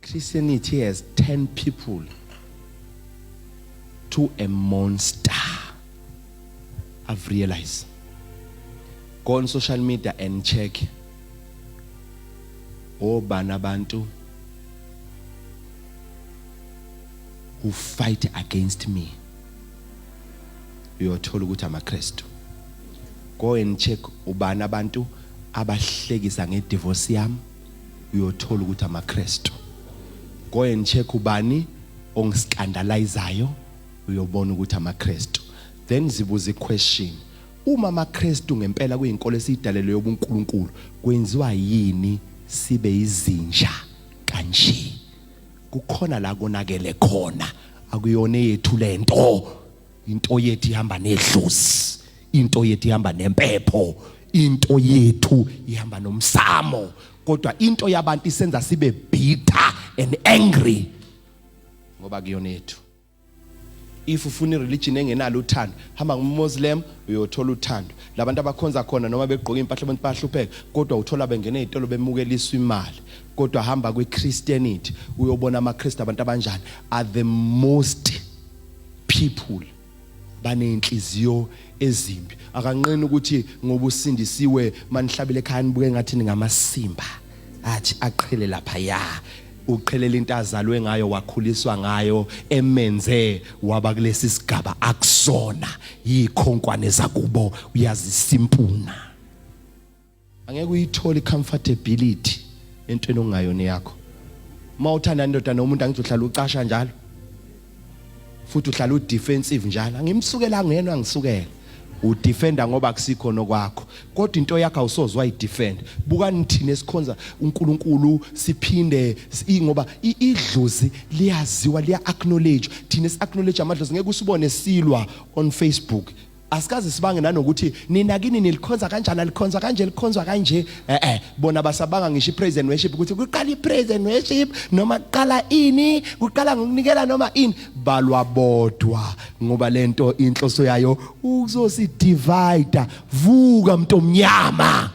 Christianity has turned people to a monster. I've realized. Go on social media and check. Oh, banabantu who fight against me. You're told ukuthi amaKristu. Go and check ubani abantu abahlekisa ngedivorce yami. You're told ukuthi amaKristu. Go and check ubani ongiscandalizayo. Uyobona ukuthi amaKristu. Then zibuza question. Uma amaKristu ngempela kuyinkolo esiyidalelwe yobuNkulunkulu, kwenziwa yini sibe izinja kanje? Kukhona la konakele khona. Akuyona yethu lento. Into yethu ihamba nedlozi. Into yethu ihamba nempepho. Into yethu ihamba nomsamo. Kodwa into yabantu isenza sibe bitter and angry. Ngoba kuyona yethu. If ufuna religion engenalo uthando, hamba nguMuslim uyothola uthando. Labantu abakhonza khona noma begqoka impahla abantu bahlupheka, kodwa uthola bengena ezitolo bemukeliswa imali. Kodwa hamba kweChristianity uyobona amaKristu abantu abanjani are the most people banenhliziyo ezimbi. Akanqeni ukuthi ngoba usindisiwe manihlabile ekhaya nibuke ngathi ngamasimba. Athi aqhele lapha ya. Uqhelela into azalwe ngayo wakhuliswa ngayo emenze waba kulesi sigaba akusona yikhonkwane zakubo uyazisimpuna. Angeke uyithole comfortability entweni ongayona yakho. Mawuthanda indoda nomuntu angithi uhlala ucasha njalo. Futhi uhlala udefensive njalo. Angimsukela ngena angisukela. Udefenda ngoba akusikho nokwakho. Kodwa into yakho awusozwa idefend. Bukani thina esikhonza uNkulunkulu siphinde ngoba idlozi liyaziwa liya acknowledge. Thina si acknowledge amadlozi ngeke usibone silwa on Facebook. Asikaze sibange nanokuthi nina kini nilikhonza kanjani alikhonza kanje likhonzwa kanje bona basabanga ngisho ipraise and worship ukuthi kuqala ipraise and worship noma kuqala ini kuqala ngokunikela noma ini balwa bodwa ngoba lento inhloso yayo uzosivide vuka mntomnyama